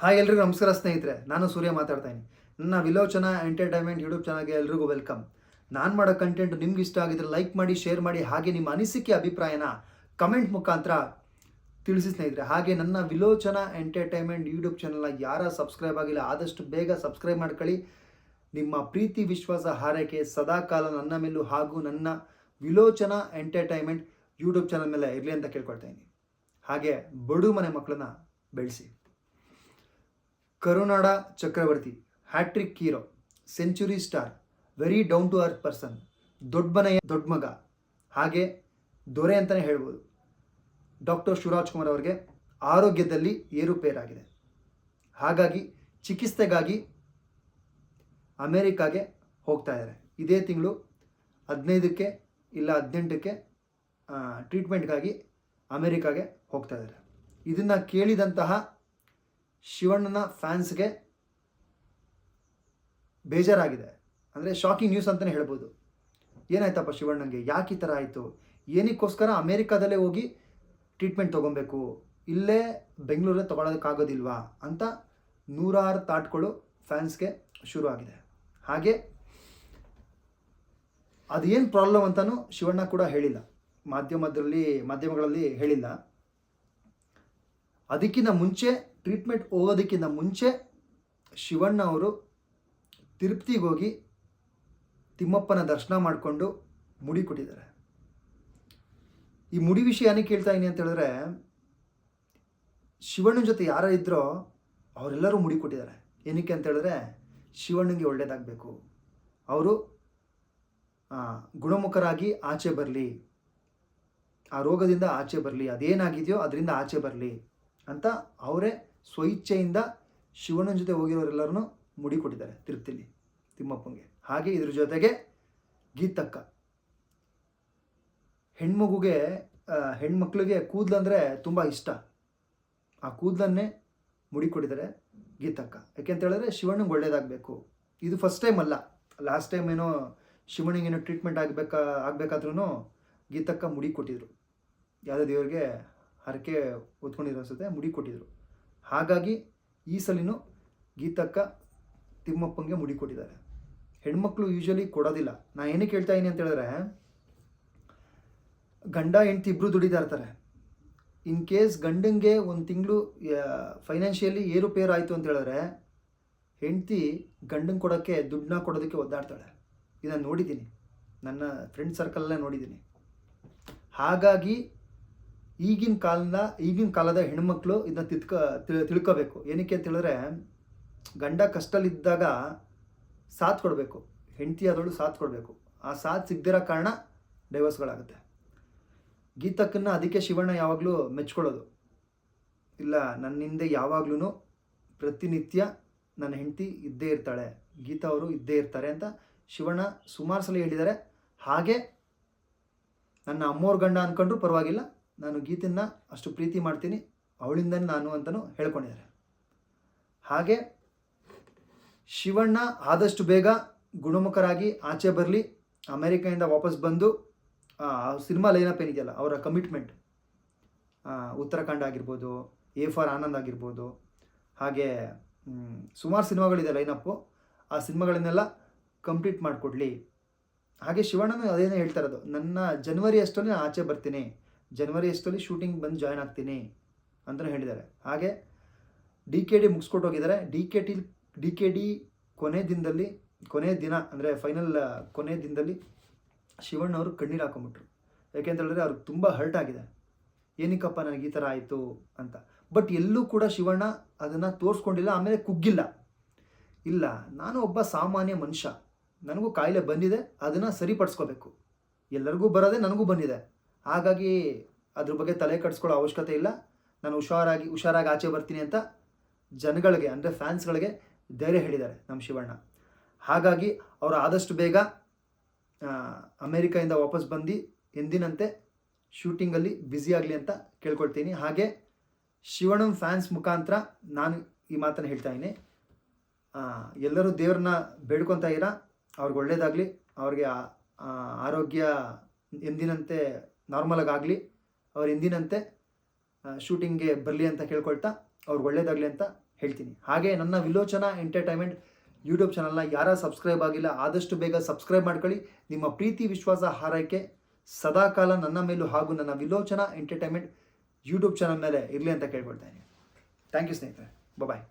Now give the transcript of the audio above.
Hi ಎಲ್ರಿಗೂ ನಮಸ್ಕಾರ ಸ್ನೇಹಿತರೆ, ನಾನು ಸೂರ್ಯ ಮಾತಾಡ್ತಾ ಇದ್ದೀನಿ. ನನ್ನ ವಿಲೋಚನಾ ಎಂಟರ್ಟೈನ್ಮೆಂಟ್ ಯೂಟ್ಯೂಬ್ ಚಾನಲ್ಗೆ ಎಲ್ರಿಗೂ ವೆಲ್ಕಮ್. ನಾನು ಮಾಡೋ ಕಂಟೆಂಟ್ ನಿಮ್ಗೆ ಇಷ್ಟ ಆಗಿದ್ರೆ ಲೈಕ್ ಮಾಡಿ, ಶೇರ್ ಮಾಡಿ, ಹಾಗೆ ನಿಮ್ಮ ಅನಿಸಿಕೆ ಅಭಿಪ್ರಾಯನ ಕಮೆಂಟ್ ಮುಖಾಂತರ ತಿಳಿಸಿ ಸ್ನೇಹಿತರೆ. ಹಾಗೆ ನನ್ನ ವಿಲೋಚನಾ ಎಂಟರ್ಟೈನ್ಮೆಂಟ್ ಯೂಟ್ಯೂಬ್ ಚಾನಲ್ನ ಯಾರ ಸಬ್ಸ್ಕ್ರೈಬ್ ಆಗಿಲ್ಲ ಆದಷ್ಟು ಬೇಗ ಸಬ್ಸ್ಕ್ರೈಬ್ ಮಾಡ್ಕೊಳ್ಳಿ. ನಿಮ್ಮ ಪ್ರೀತಿ ವಿಶ್ವಾಸ ಹಾರೈಕೆ ಸದಾಕಾಲ ನನ್ನ ಮೇಲೂ ಹಾಗೂ ನನ್ನ ವಿಲೋಚನಾ ಎಂಟರ್ಟೈನ್ಮೆಂಟ್ ಯೂಟ್ಯೂಬ್ ಚಾನಲ್ ಮೇಲೆ ಇರಲಿ ಅಂತ ಕೇಳ್ಕೊಳ್ತಾ ಇದ್ದೀನಿ. ಹಾಗೆ ಬಡು ಮನೆ ಮಕ್ಕಳನ್ನ ಬೆಳೆಸಿ. ಕರುನಾಡ ಚಕ್ರವರ್ತಿ, hat-trick hero, century star, very down to earth person, ದೊಡ್ಡ ಮನೆಯ ದೊಡ್ಡ ಮಗ, ಹಾಗೆ ದೊರೆ ಅಂತಲೇ ಹೇಳ್ಬೋದು. ಡಾಕ್ಟರ್ ಶಿವರಾಜ್ ಕುಮಾರ್ ಅವರಿಗೆ ಆರೋಗ್ಯದಲ್ಲಿ ಏರುಪೇರಾಗಿದೆ. ಹಾಗಾಗಿ ಚಿಕಿತ್ಸೆಗಾಗಿ ಅಮೇರಿಕಾಗೆ ಹೋಗ್ತಾ ಇದ್ದಾರೆ. ಇದೇ ತಿಂಗಳು 15ಕ್ಕೆ ಇಲ್ಲ 18ಕ್ಕೆ ಟ್ರೀಟ್ಮೆಂಟ್ಗಾಗಿ ಅಮೇರಿಕಾಗೆ ಹೋಗ್ತಾ ಇದ್ದಾರೆ. ಇದನ್ನು ಕೇಳಿದಂತಹ ಶಿವಣ್ಣನ ಫ್ಯಾನ್ಸ್ಗೆ ಬೇಜಾರಾಗಿದೆ. ಅಂದರೆ ಶಾಕಿಂಗ್ ನ್ಯೂಸ್ ಅಂತಲೇ ಹೇಳ್ಬೋದು. ಏನಾಯ್ತಪ್ಪ ಶಿವಣ್ಣಂಗೆ, ಯಾಕೆ ಈ ಥರ ಆಯಿತು, ಏನಕ್ಕೋಸ್ಕರ ಅಮೇರಿಕಾದಲ್ಲೇ ಹೋಗಿ ಟ್ರೀಟ್ಮೆಂಟ್ ತೊಗೊಬೇಕು, ಇಲ್ಲೇ ಬೆಂಗಳೂರಲ್ಲೇ ತೊಗೊಳೋದಕ್ಕಾಗೋದಿಲ್ವಾ ಅಂತ ನೂರಾರು ತಾಟ್ಗಳು ಫ್ಯಾನ್ಸ್ಗೆ ಶುರು ಆಗಿದೆ. ಹಾಗೆ ಅದೇನು ಪ್ರಾಬ್ಲಮ್ ಅಂತಲೂ ಶಿವಣ್ಣ ಕೂಡ ಹೇಳಿಲ್ಲ, ಮಾಧ್ಯಮಗಳಲ್ಲಿ ಹೇಳಿಲ್ಲ. ಅದಕ್ಕಿಂತ ಮುಂಚೆ ಟ್ರೀಟ್ಮೆಂಟ್ ಹೋಗೋದಕ್ಕಿಂತ ಮುಂಚೆ ಶಿವಣ್ಣ ಅವರು ತಿರುಪತಿಗೆ ಹೋಗಿ ತಿಮ್ಮಪ್ಪನ ದರ್ಶನ ಮಾಡಿಕೊಂಡು ಮುಡಿ ಕೊಟ್ಟಿದ್ದಾರೆ. ಈ ಮುಡಿ ವಿಷಯ ಏನಕ್ಕೆ ಕೇಳ್ತಾ ಇದ್ದೀನಿ ಅಂತ ಹೇಳಿದ್ರೆ, ಶಿವಣ್ಣನ ಜೊತೆ ಯಾರು ಇದ್ದರೋ ಅವರೆಲ್ಲರೂ ಮುಡಿ ಕೊಟ್ಟಿದ್ದಾರೆ. ಏನಕ್ಕೆ ಅಂತ ಹೇಳಿದ್ರೆ, ಶಿವಣ್ಣನಿಗೆ ಒಳ್ಳೆಯದಾಗಬೇಕು, ಅವರು ಗುಣಮುಖರಾಗಿ ಆಚೆ ಬರಲಿ, ಆ ರೋಗದಿಂದ ಆಚೆ ಬರಲಿ, ಅದೇನಾಗಿದೆಯೋ ಅದರಿಂದ ಆಚೆ ಬರಲಿ ಅಂತ ಅವರೇ ಸ್ವಇಚ್ಛೆಯಿಂದ ಶಿವಣ್ಣನ ಜೊತೆ ಹೋಗಿರೋರೆಲ್ಲರೂ ಮುಡಿ ಕೊಟ್ಟಿದ್ದಾರೆ ತಿರುಪತಿಲಿ ತಿಮ್ಮಪ್ಪಂಗೆ. ಹಾಗೆ ಇದ್ರ ಜೊತೆಗೆ ಗೀತಕ್ಕ, ಹೆಣ್ಮಕ್ಳಿಗೆ ಕೂದಲಂದರೆ ತುಂಬ ಇಷ್ಟ, ಆ ಕೂದಲನ್ನೇ ಮುಡಿ ಕೊಟ್ಟಿದ್ದಾರೆ ಗೀತಕ್ಕ. ಯಾಕೆಂತ ಹೇಳಿದ್ರೆ ಶಿವಣ್ಣಂಗೆ ಒಳ್ಳೇದಾಗಬೇಕು. ಇದು ಫಸ್ಟ್ ಟೈಮ್ ಅಲ್ಲ, ಲಾಸ್ಟ್ ಟೈಮ್ ಏನೋ ಶಿವಣ್ಣಗೇನೋ ಟ್ರೀಟ್ಮೆಂಟ್ ಆಗಬೇಕಾದ್ರೂ ಗೀತಕ್ಕ ಮುಡಿ ಕೊಟ್ಟಿದ್ರು. ಯಾವುದೇ ದೇವ್ರಿಗೆ ಹರಕೆ ಹೊತ್ಕೊಂಡಿರೋ ಅನ್ಸುತ್ತೆ, ಮುಡಿ ಕೊಟ್ಟಿದ್ರು. ಹಾಗಾಗಿ ಈ ಸಲಿನೂ ಗೀತಕ್ಕ ತಿಮ್ಮಪ್ಪಂಗೆ ಮುಡಿ ಕೊಟ್ಟಿದ್ದಾರೆ. ಹೆಣ್ಮಕ್ಳು ಯೂಶ್ವಲಿ ಕೊಡೋದಿಲ್ಲ. ನಾನು ಏನಕ್ಕೆ ಹೇಳ್ತಾ ಇದ್ದೀನಿ ಅಂತ ಹೇಳಿದ್ರೆ, ಗಂಡ ಹೆಂಡ್ತಿ ಇಬ್ಬರು ದುಡಿತಾ ಇರ್ತಾರೆ. ಇನ್ ಕೇಸ್ ಗಂಡಂಗೆ ಒಂದು ತಿಂಗಳು ಫೈನಾನ್ಷಿಯಲಿ ಏರುಪೇರು ಆಯಿತು ಅಂತ ಹೇಳಿದ್ರೆ, ಹೆಂಡ್ತಿ ಗಂಡಂಗೆ ಕೊಡೋಕ್ಕೆ ದುಡ್ಡನ್ನ ಕೊಡೋದಕ್ಕೆ ಒದ್ದಾಡ್ತಾಳೆ. ಇದನ್ನು ನೋಡಿದ್ದೀನಿ, ನನ್ನ ಫ್ರೆಂಡ್ ಸರ್ಕಲಲ್ಲೇ ನೋಡಿದ್ದೀನಿ. ಹಾಗಾಗಿ ಈಗಿನ ಕಾಲದ ಹೆಣ್ಮಕ್ಳು ಇದನ್ನ ತಿಳ್ಕೋಬೇಕು. ಏನಕ್ಕೆ ಅಂತ ಹೇಳಿದ್ರೆ, ಗಂಡ ಕಷ್ಟದಲ್ಲಿದ್ದಾಗ ಸಾಥ್ ಕೊಡಬೇಕು, ಹೆಂಡತಿ ಆದವಳು ಸಾಥ್ ಕೊಡಬೇಕು. ಆ ಸಾಥ್ ಸಿಗದಿರೋ ಕಾರಣ ಡೈವರ್ಸ್ಗಳಾಗುತ್ತೆ. ಗೀತಕ್ಕನ್ನು ಅದಕ್ಕೆ ಶಿವಣ್ಣ ಯಾವಾಗಲೂ ಮೆಚ್ಕೊಳ್ಳೋದು, ಇಲ್ಲ ನನ್ನಿಂದ ಯಾವಾಗ್ಲೂ ಪ್ರತಿನಿತ್ಯ ನನ್ನ ಹೆಂಡತಿ ಇದ್ದೇ ಇರ್ತಾಳೆ, ಗೀತಾ ಅವರು ಇದ್ದೇ ಇರ್ತಾರೆ ಅಂತ ಶಿವಣ್ಣ ಸುಮಾರು ಸಲ ಹೇಳಿದ್ದಾರೆ. ಹಾಗೆ ನನ್ನ ಅಮ್ಮೋರ್ ಗಂಡ ಅಂದ್ಕೊಂಡ್ರೂ ಪರವಾಗಿಲ್ಲ, ನಾನು ಗೀತನ್ನ ಅಷ್ಟು ಪ್ರೀತಿ ಮಾಡ್ತೀನಿ, ಅವಳಿಂದನೇ ನಾನು ಅಂತಲೂ ಹೇಳ್ಕೊಂಡಿದ್ದಾರೆ. ಹಾಗೆ ಶಿವಣ್ಣ ಆದಷ್ಟು ಬೇಗ ಗುಣಮುಖರಾಗಿ ಆಚೆ ಬರಲಿ, ಅಮೇರಿಕೆಯಿಂದ ವಾಪಸ್ ಬಂದು ಸಿನಿಮಾ ಲೈನಪ್ ಏನಿದೆಯಲ್ಲ ಅವರ ಕಮಿಟ್ಮೆಂಟ್, ಉತ್ತರಾಖಂಡ ಆಗಿರ್ಬೋದು, ಎ ಫಾರ್ ಆನಂದ್ ಆಗಿರ್ಬೋದು, ಹಾಗೆ ಸುಮಾರು ಸಿನಿಮಾಗಳಿದೆ ಲೈನಪ್ಪು, ಆ ಸಿನಿಮಾಗಳನ್ನೆಲ್ಲ ಕಂಪ್ಲೀಟ್ ಮಾಡಿಕೊಡ್ಲಿ. ಹಾಗೆ ಶಿವಣ್ಣನೂ ಅದೇನೇ ಹೇಳ್ತಾ ಇರೋದು, ನನ್ನ ಜನವರಿ ಅಷ್ಟರಲ್ಲಿ ಆಚೆ ಬರ್ತೀನಿ, ಜನವರಿ ಅಷ್ಟರಲ್ಲಿ ಶೂಟಿಂಗ್ ಬಂದು ಜಾಯ್ನ್ ಆಗ್ತೀನಿ ಅಂತಲೂ ಹೇಳಿದ್ದಾರೆ. ಹಾಗೆ DKD ಮುಗಿಸ್ಕೊಟ್ಟು ಹೋಗಿದ್ದಾರೆ. DKD ಕೊನೆ ದಿನ ಅಂದರೆ ಫೈನಲ್ ಕೊನೆ ದಿನದಲ್ಲಿ ಶಿವಣ್ಣ ಅವರು ಕಣ್ಣೀರು ಹಾಕೊಂಬಿಟ್ರು. ಯಾಕೆಂತ ಹೇಳಿದ್ರೆ ಅವ್ರಿಗೆ ತುಂಬ ಹರ್ಟ್ ಆಗಿದೆ, ಏನಕ್ಕಪ್ಪ ನನಗೆ ಈ ಥರ ಆಯಿತು ಅಂತ. ಬಟ್ ಎಲ್ಲೂ ಕೂಡ ಶಿವಣ್ಣ ಅದನ್ನು ತೋರಿಸ್ಕೊಂಡಿಲ್ಲ, ಆಮೇಲೆ ಕುಗ್ಗಿಲ್ಲ. ಇಲ್ಲ, ನಾನು ಒಬ್ಬ ಸಾಮಾನ್ಯ ಮನುಷ್ಯ, ನನಗೂ ಕಾಯಿಲೆ ಬಂದಿದೆ, ಅದನ್ನು ಸರಿಪಡಿಸ್ಕೋಬೇಕು, ಎಲ್ಲರಿಗೂ ಬರೋದೇ ನನಗೂ ಬಂದಿದೆ, ಹಾಗಾಗಿ ಅದ್ರ ಬಗ್ಗೆ ತಲೆ ಕೆಡಿಸ್ಕೊಳ್ಳೋ ಅವಶ್ಯಕತೆ ಇಲ್ಲ, ನಾನು ಹುಷಾರಾಗಿ ಆಚೆ ಬರ್ತೀನಿ ಅಂತ ಜನಗಳಿಗೆ ಅಂದರೆ ಫ್ಯಾನ್ಸ್ಗಳಿಗೆ ಧೈರ್ಯ ಹೇಳಿದ್ದಾರೆ ನಮ್ಮ ಶಿವಣ್ಣ. ಹಾಗಾಗಿ ಅವರು ಆದಷ್ಟು ಬೇಗ ಅಮೇರಿಕಾಯಿಂದ ವಾಪಸ್ ಬಂದು ಎಂದಿನಂತೆ ಶೂಟಿಂಗಲ್ಲಿ ಬ್ಯುಸಿ ಆಗಲಿ ಅಂತ ಕೇಳ್ಕೊಳ್ತೀನಿ. ಹಾಗೆ ಶಿವಣ್ಣನ ಫ್ಯಾನ್ಸ್ ಮುಖಾಂತರ ನಾನು ಈ ಮಾತನ್ನು ಹೇಳ್ತಾ ಇದ್ದೀನಿ, ಎಲ್ಲರೂ ದೇವ್ರನ್ನ ಬೇಡ್ಕೊತಾ ಇರ, ಅವ್ರಿಗೆ ಒಳ್ಳೇದಾಗಲಿ, ಅವ್ರಿಗೆ ಆರೋಗ್ಯ ಎಂದಿನಂತೆ ನಾರ್ಮಲಾಗಿ ಆಗಲಿ, ಅವ್ರು ಎಂದಿನಂತೆ ಶೂಟಿಂಗ್ಗೆ ಬರಲಿ ಅಂತ ಕೇಳ್ಕೊಳ್ತಾ ಅವ್ರಿಗೆ ಒಳ್ಳೇದಾಗಲಿ ಅಂತ ಹೇಳ್ತೀನಿ. ಹಾಗೆ ನನ್ನ ವಿಲೋಚನಾ ಎಂಟರ್ಟೈನ್ಮೆಂಟ್ ಯೂಟ್ಯೂಬ್ ಚಾನಲ್ನ ಯಾರು ಸಬ್ಸ್ಕ್ರೈಬ್ ಆಗಿಲ್ಲ ಆದಷ್ಟು ಬೇಗ ಸಬ್ಸ್ಕ್ರೈಬ್ ಮಾಡ್ಕೊಳ್ಳಿ. ನಿಮ್ಮ ಪ್ರೀತಿ ವಿಶ್ವಾಸ ಹಾರೈಕೆ ಸದಾಕಾಲ ನನ್ನ ಮೇಲೂ ಹಾಗೂ ನನ್ನ ವಿಲೋಚನಾ ಎಂಟರ್ಟೈನ್ಮೆಂಟ್ ಯೂಟ್ಯೂಬ್ ಚಾನಲ್ ಮೇಲೆ ಇರಲಿ ಅಂತ ಕೇಳ್ಕೊಳ್ತಾ ಇದ್ದೀನಿ. ಥ್ಯಾಂಕ್ ಯು ಸ್ನೇಹಿತರೆ. ಬಾಯ್.